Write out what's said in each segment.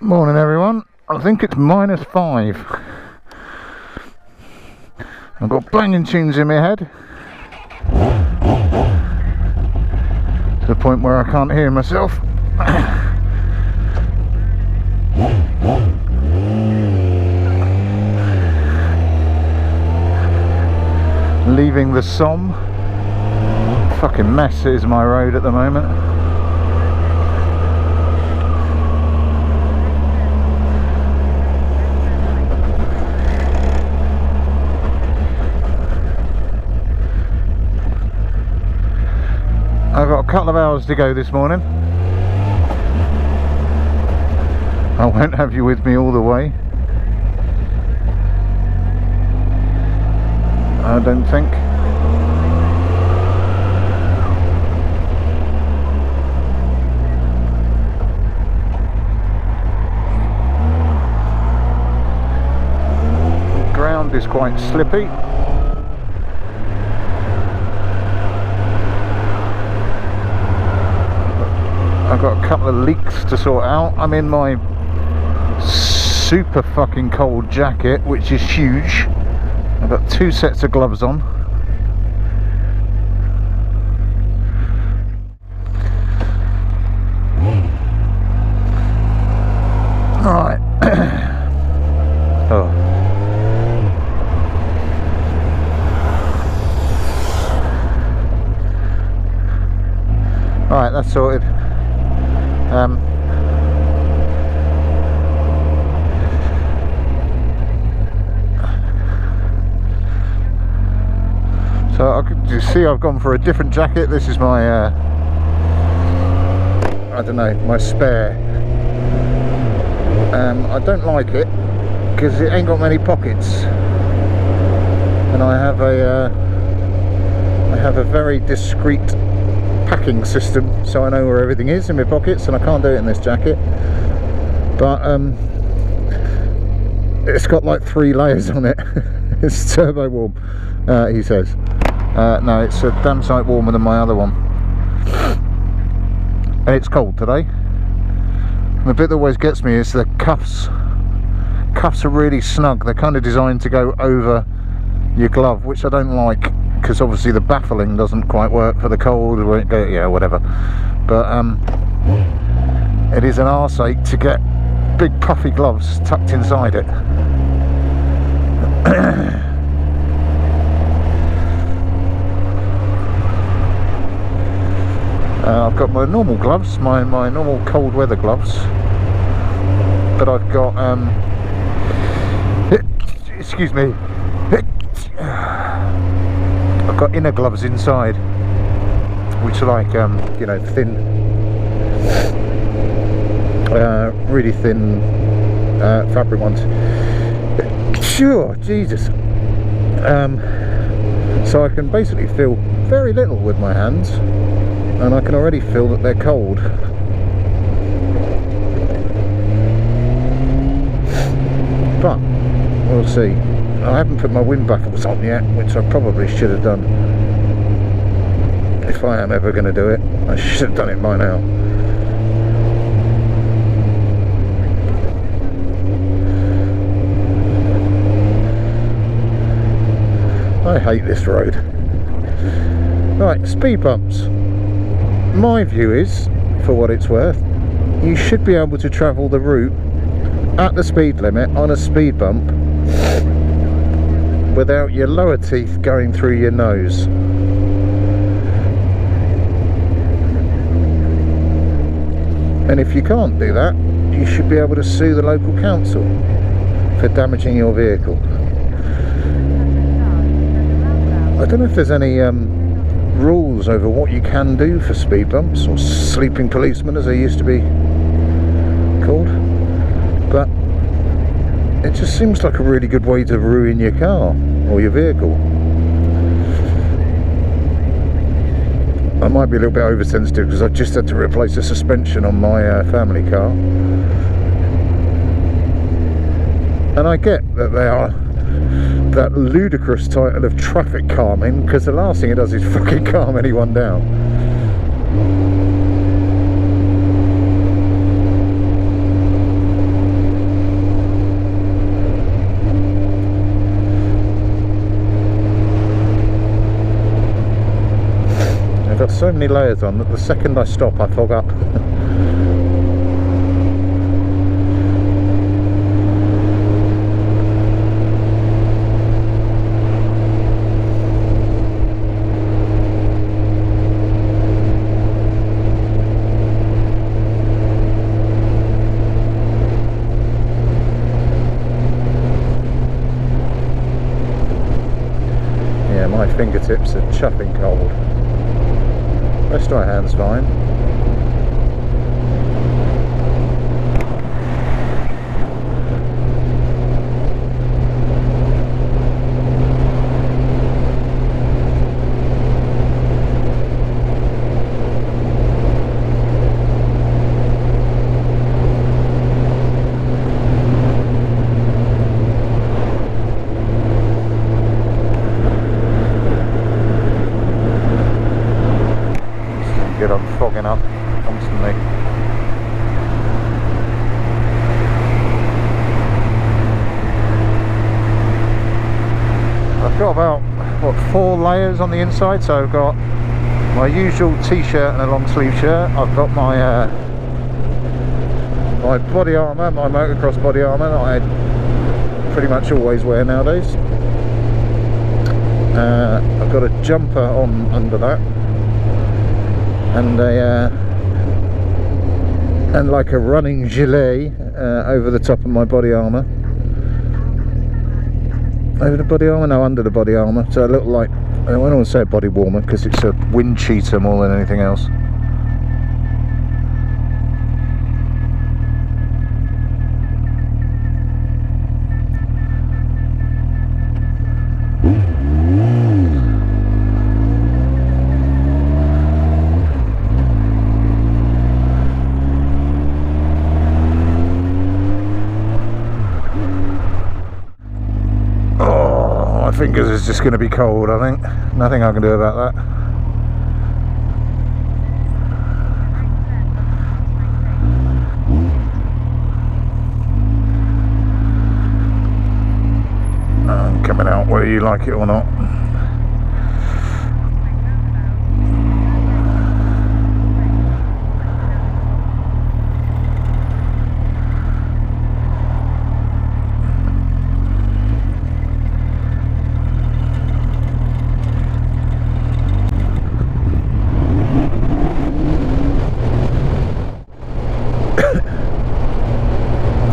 Morning everyone, I think it's -5. I've got banging tunes in my head to the point where I can't hear myself. Leaving the Somme. Fucking mess is my road at the moment. I've got a couple of hours to go this morning. I won't have you with me all the way, I don't think. The ground is quite slippy. I've got a couple of leaks to sort out. I'm in my super fucking cold jacket, which is huge. I've got 2 sets of gloves on. Alright. Oh. Alright, that's sorted. So you see I've gone for a different jacket. This is my I don't know, my spare. I don't like it because it ain't got many pockets, and I have a very discreet packing system, so I know where everything is in my pockets, and I can't do it in this jacket. But it's got like 3 layers on it. It's turbo warm, he says. No, it's a damn sight warmer than my other one, and it's cold today. And the bit that always gets me is the cuffs. Cuffs are really snug. They're kind of designed to go over your glove, which I don't like, because obviously the baffling doesn't quite work for the cold, or it go, yeah, whatever. But it is an arse ache to get big puffy gloves tucked inside it. I've got my normal gloves, my normal cold weather gloves, but I've got excuse me, I've got inner gloves inside, which are like you know, thin, really thin fabric ones. Sure, Jesus. So I can basically feel very little with my hands, and I can already feel that they're cold. But we'll see. I haven't put my wind baffles on yet, which I probably should have done. If I am ever going to do it, I should have done it by now. I hate this road. Right, speed bumps. My view is, for what it's worth, you should be able to travel the route at the speed limit on a speed bump without your lower teeth going through your nose. And if you can't do that, you should be able to sue the local council for damaging your vehicle. I don't know if there's any rules over what you can do for speed bumps, or sleeping policemen as they used to be called, but it just seems like a really good way to ruin your car or your vehicle. I might be a little bit oversensitive because I just had to replace the suspension on my family car, and I get that they are that ludicrous title of traffic calming, because the last thing it does is fucking calm anyone down. I've got so many layers on that the second I stop I fog up. My fingertips are chuffing cold. Rest of my hand's fine. Good, I'm fogging up constantly. I've got about, what, 4 layers on the inside. So I've got my usual t-shirt and a long sleeve shirt. I've got my my body armour, my motocross body armour that I pretty much always wear nowadays. I've got a jumper on under that, and like a running gilet over the top of my body armour. Over the body armour? No, under the body armour. So a little, like, I don't want to say a body warmer because it's a wind cheater more than anything else. Fingers is just going to be cold, I think. Nothing I can do about that. I'm coming out whether you like it or not.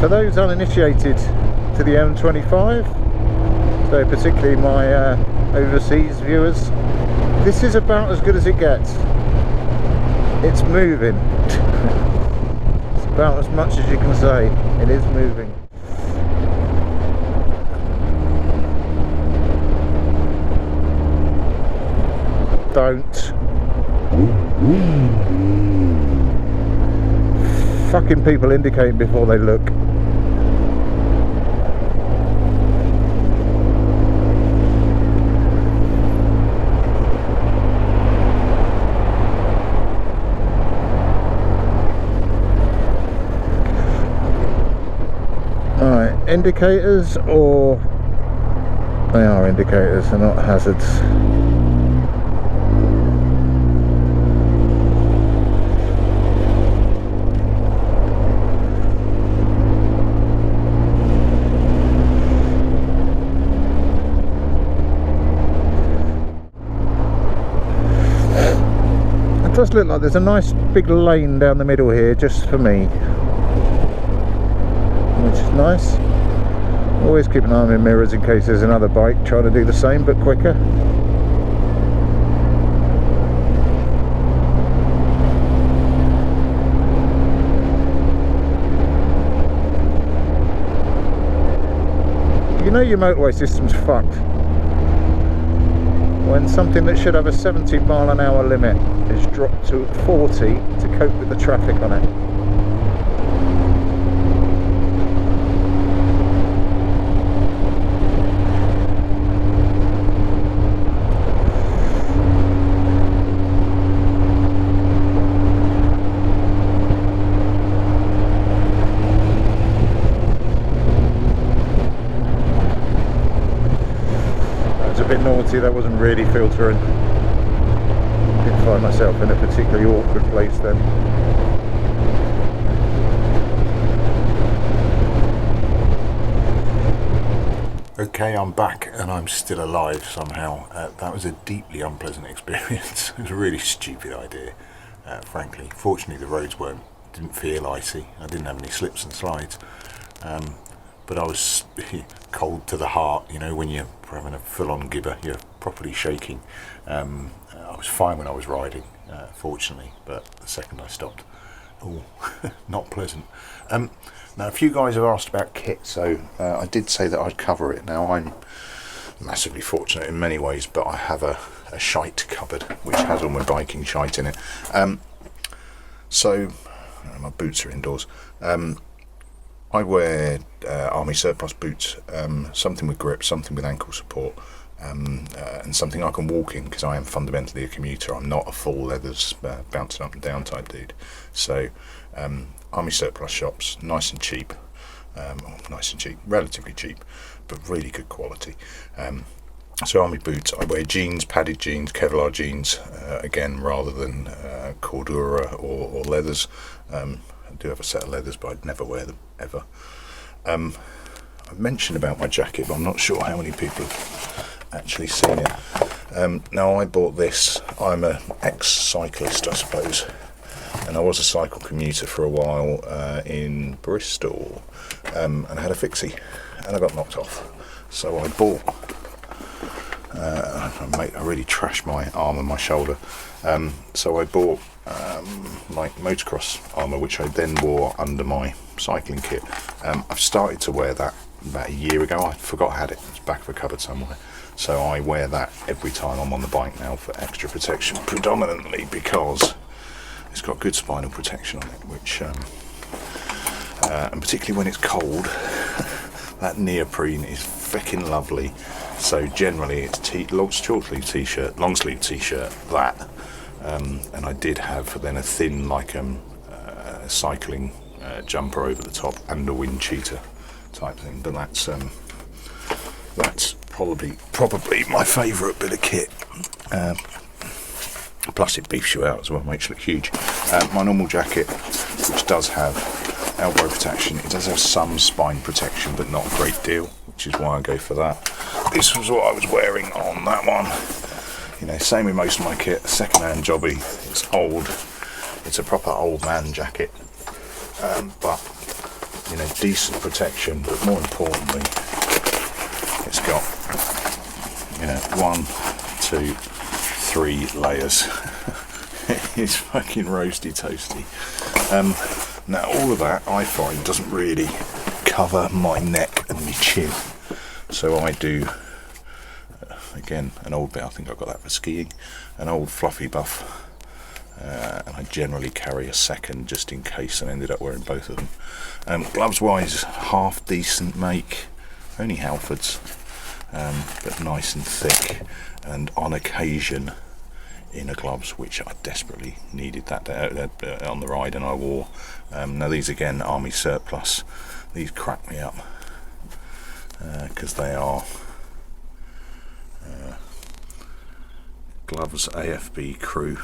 For those uninitiated to the M25, so particularly my overseas viewers, this is about as good as it gets. It's moving. It's about as much as you can say. It is moving. Don't. Fucking people indicate before they look. Alright, indicators, or they are indicators, they're not hazards. It does look like there's a nice big lane down the middle here just for me, which is nice. Always keep an eye on my mirrors in case there's another bike trying to do the same but quicker. your motorway system's fucked when something that should have a 70-mile-an-hour limit is dropped to 40 to cope with the traffic on it. Naughty, that wasn't really filtering. Didn't find myself in a particularly awkward place then. Okay, I'm back and I'm still alive somehow. That was a deeply unpleasant experience. It was a really stupid idea, frankly. Fortunately the roads didn't feel icy. I didn't have any slips and slides. But I was cold to the heart, you know, when you're having a full-on gibber, you're properly shaking. I was fine when I was riding, fortunately, but the second I stopped, not pleasant. Now, a few guys have asked about kit, so I did say that I'd cover it. Now, I'm massively fortunate in many ways, but I have a shite cupboard, which has all my biking shite in it. So, my boots are indoors. I wear army surplus boots, something with grip, something with ankle support, and something I can walk in, because I am fundamentally a commuter. I'm not a full leathers bouncing up and down type dude. So army surplus shops, nice and cheap, relatively cheap, but really good quality. So army boots, I wear jeans, padded jeans, Kevlar jeans, again, rather than Cordura or leathers. I do have a set of leathers, but I'd never wear them, ever. I've mentioned about my jacket, but I'm not sure how many people have actually seen it. Now, I bought this. I'm an ex-cyclist, I suppose, and I was a cycle commuter for a while in Bristol, and I had a fixie, and I got knocked off. So I bought, I really trashed my arm and my shoulder, so I bought like motocross armour, which I then wore under my cycling kit. I've started to wear that about a year ago. I forgot I had it. It's back of a cupboard somewhere. So I wear that every time I'm on the bike now for extra protection, predominantly because it's got good spinal protection on it, which and particularly when it's cold, that neoprene is freaking lovely. So generally it's long sleeve t-shirt, that. And I did have then a thin, like cycling jumper over the top and a wind cheater type thing. But that's probably my favourite bit of kit. Plus it beefs you out as well, makes you look huge. My normal jacket, which does have elbow protection, it does have some spine protection, but not a great deal, which is why I go for that. This was what I was wearing on that one. You know, same with most of my kit, second-hand jobby. It's old. It's a proper old man jacket, but you know, decent protection. But more importantly, it's got, you know, 1, 2, 3 layers. It's fucking roasty toasty. Now, all of that I find doesn't really cover my neck and my chin, so I do. Again, an old bit, I think I got that for skiing, an old fluffy buff, and I generally carry a second just in case, and ended up wearing both of them. Gloves wise, half decent make, only Halfords, but nice and thick, and on occasion inner gloves, which I desperately needed that on the ride, and I wore. Now these again, army surplus, these crack me up, because they are gloves AFB crew,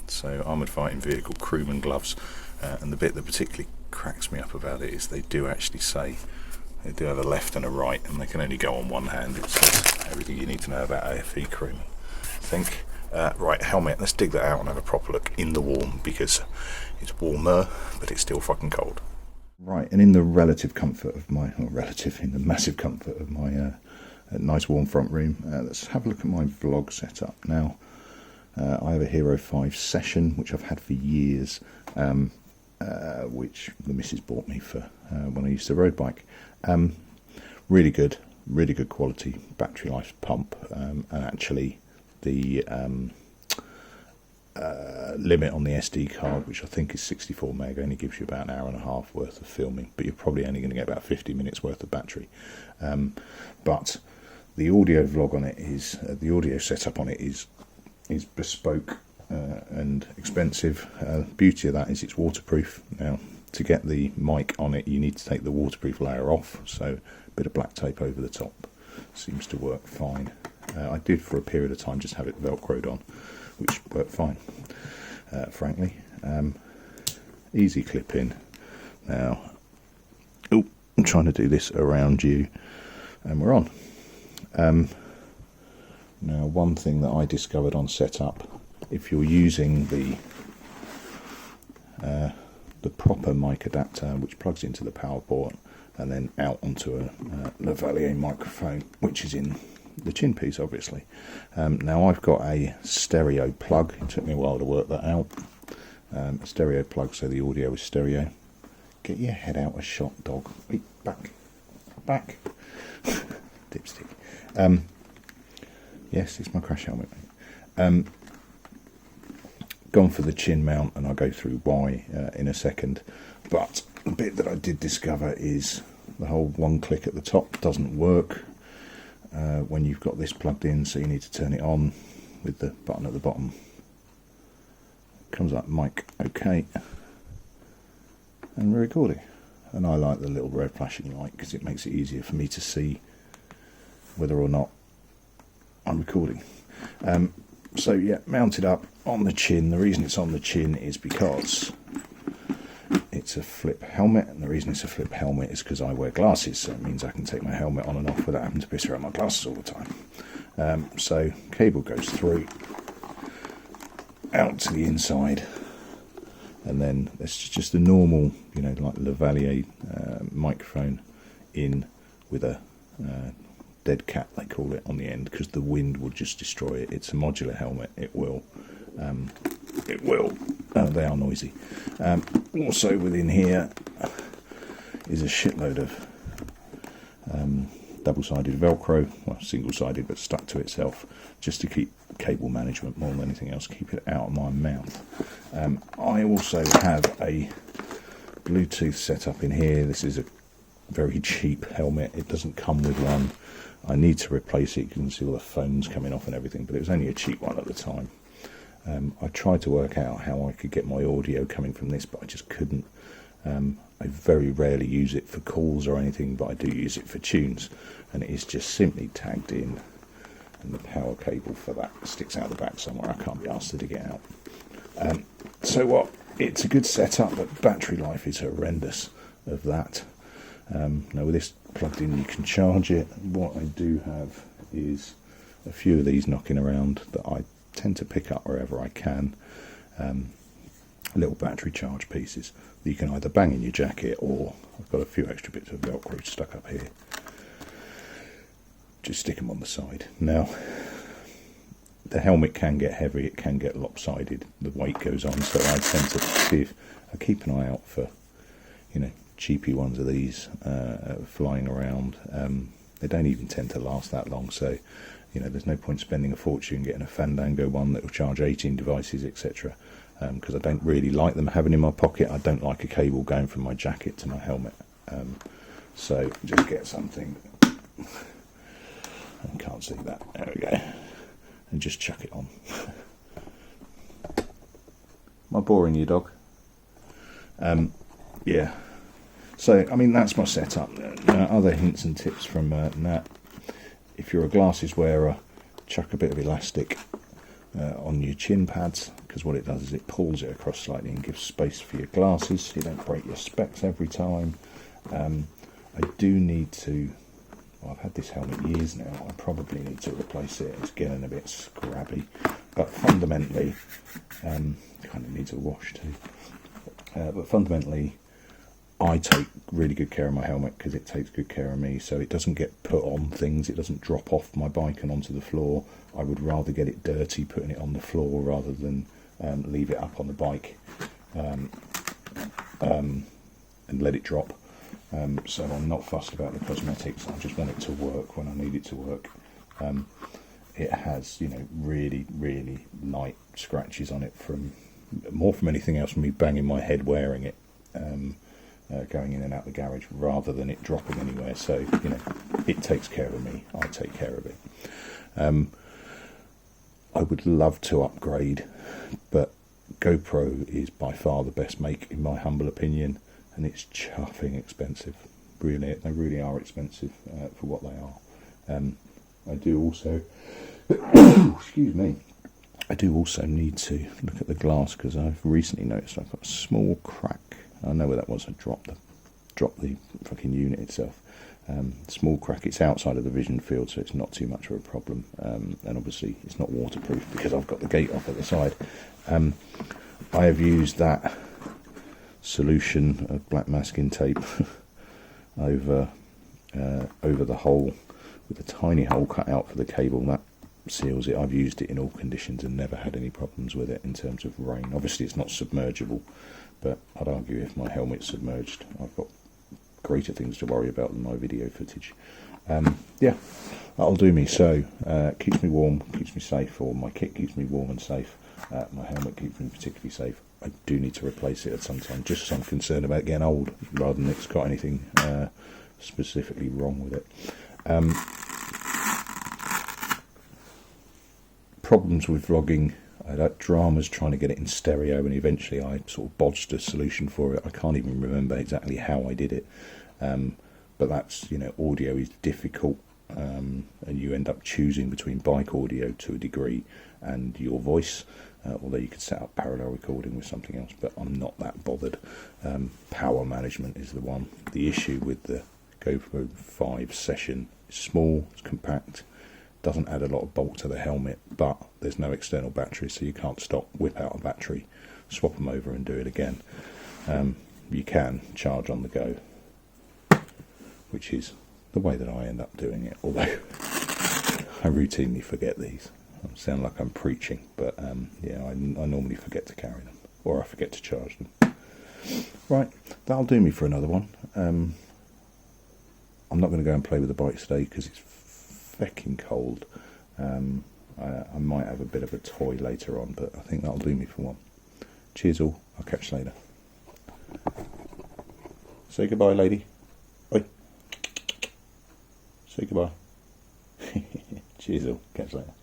so armoured fighting vehicle crewman gloves, and the bit that particularly cracks me up about it is they do actually say they do have a left and a right, and they can only go on one hand. It says everything you need to know about AFB crewmen, I think. Right, helmet, let's dig that out and have a proper look in the warm, because it's warmer, but it's still fucking cold. Right, and in the relative comfort of my, in the massive comfort of my nice warm front room, let's have a look at my vlog setup. Now, I have a Hero 5 Session, which I've had for years, which the missus bought me for when I used to road bike. Really good, really good quality battery life pump, and actually the limit on the SD card, which I think is 64 meg, only gives you about an hour and a half worth of filming, but you're probably only going to get about 50 minutes worth of battery. But the audio vlog on it is, the audio setup on it is bespoke and expensive. Beauty of that is it's waterproof. Now, to get the mic on it, you need to take the waterproof layer off, so a bit of black tape over the top seems to work fine. I did for a period of time just have it velcroed on, which worked fine, frankly. Easy clip in. Now, oh, I'm trying to do this around you, and we're on. Now, one thing that I discovered on setup, if you're using the proper mic adapter, which plugs into the power port and then out onto a lavalier microphone, which is in the chin piece, obviously. Now, I've got a stereo plug. It took me a while to work that out. A stereo plug, so the audio is stereo. Get your head out of shot, dog. Wait, back. Dipstick. Yes, it's my crash helmet, mate. Gone for the chin mount, and I'll go through why in a second. But the bit that I did discover is the whole one click at the top doesn't work when you've got this plugged in, so you need to turn it on with the button at the bottom. It comes up mic OK, and we're recording. And I like the little red flashing light because it makes it easier for me to see whether or not I'm recording. So yeah, mounted up on the chin. The reason it's on the chin is because it's a flip helmet, and the reason it's a flip helmet is because I wear glasses, so it means I can take my helmet on and off without having to piss around my glasses all the time. So cable goes through, out to the inside, and then it's just a normal, you know, like lavalier microphone in with a dead cat, they call it, on the end, because the wind will just destroy it. It's a modular helmet. It will. They are noisy. Also within here is a shitload of double-sided Velcro, well, single-sided, but stuck to itself, just to keep cable management more than anything else, keep it out of my mouth. I also have a Bluetooth setup in here. This is a very cheap helmet. It doesn't come with one. I need to replace it. You can see all the phones coming off and everything, but it was only a cheap one at the time. I tried to work out how I could get my audio coming from this, but I just couldn't. I very rarely use it for calls or anything, but I do use it for tunes, and it is just simply tagged in, and the power cable for that sticks out the back somewhere. I can't be asked to dig it out. So what? It's a good setup, but battery life is horrendous of that. Now with this plugged in, you can charge it. What I do have is a few of these knocking around that I tend to pick up wherever I can. Little battery charge pieces that you can either bang in your jacket, or I've got a few extra bits of Velcro stuck up here. Just stick them on the side. Now, the helmet can get heavy, it can get lopsided, the weight goes on, so I tend to see if I keep an eye out for, you know, cheapy ones of these flying around. They don't even tend to last that long, so you know, there's no point spending a fortune getting a Fandango one that will charge 18 devices, etc. Because I don't really like them having in my pocket. I don't like a cable going from my jacket to my helmet. So just get something. I can't see that. There we go. And just chuck it on. Am I boring you, dog? Yeah. So, I mean, that's my setup. Other hints and tips from Nat. If you're a glasses wearer, chuck a bit of elastic on your chin pads, because what it does is it pulls it across slightly and gives space for your glasses so you don't break your specs every time. I do need to, well, I've had this helmet years now, I probably need to replace it. It's getting a bit scrabby, but fundamentally, kind of needs a wash too. But fundamentally, I take really good care of my helmet because it takes good care of me, so it doesn't get put on things, it doesn't drop off my bike and onto the floor. I would rather get it dirty putting it on the floor rather than leave it up on the bike and let it drop. So I'm not fussed about the cosmetics. I just want it to work when I need it to work. It has, you know, really, really light scratches on it from anything else from me banging my head wearing it, going in and out the garage, rather than it dropping anywhere. So, you know, it takes care of me. I take care of it. I would love to upgrade, but GoPro is by far the best make, in my humble opinion, and it's chuffing expensive. Really, they really are expensive for what they are. I do also, excuse me, I do also need to look at the glass, because I've recently noticed I've got a small crack. I know where that was. I dropped the fucking unit itself. Small crack. It's outside of the vision field, so it's not too much of a problem. And obviously it's not waterproof because I've got the gate off at the side. I have used that solution of black masking tape over the hole, with a tiny hole cut out for the cable. That seals it. I've used it in all conditions and never had any problems with it in terms of rain. Obviously it's not submergible, but I'd argue if my helmet's submerged, I've got greater things to worry about than my video footage. Yeah, that'll do me. So keeps me warm, keeps me safe, or my kit keeps me warm and safe. My helmet keeps me particularly safe. I do need to replace it at some time, just so I'm concerned about getting old, rather than it's got anything specifically wrong with it. Problems with vlogging. I had dramas trying to get it in stereo, and eventually I sort of bodged a solution for it. I can't even remember exactly how I did it, but that's, you know, audio is difficult, and you end up choosing between bike audio to a degree and your voice, although you could set up parallel recording with something else, but I'm not that bothered. Power management is the one. The issue with the GoPro 5 Session is small, it's compact, doesn't add a lot of bulk to the helmet, but there's no external battery, so you can't stop, whip out a battery, swap them over and do it again. You can charge on the go, which is the way that I end up doing it, although I routinely forget these. I sound like I'm preaching, but yeah, I normally forget to carry them, or I forget to charge them. Right, that'll do me for another one. I'm not going to go and play with the bike today because it's fecking cold. I might have a bit of a toy later on, but I think that'll do me for one. Cheers all, I'll catch you later. Say goodbye, lady. Oi. Say goodbye. Cheers all, catch you later.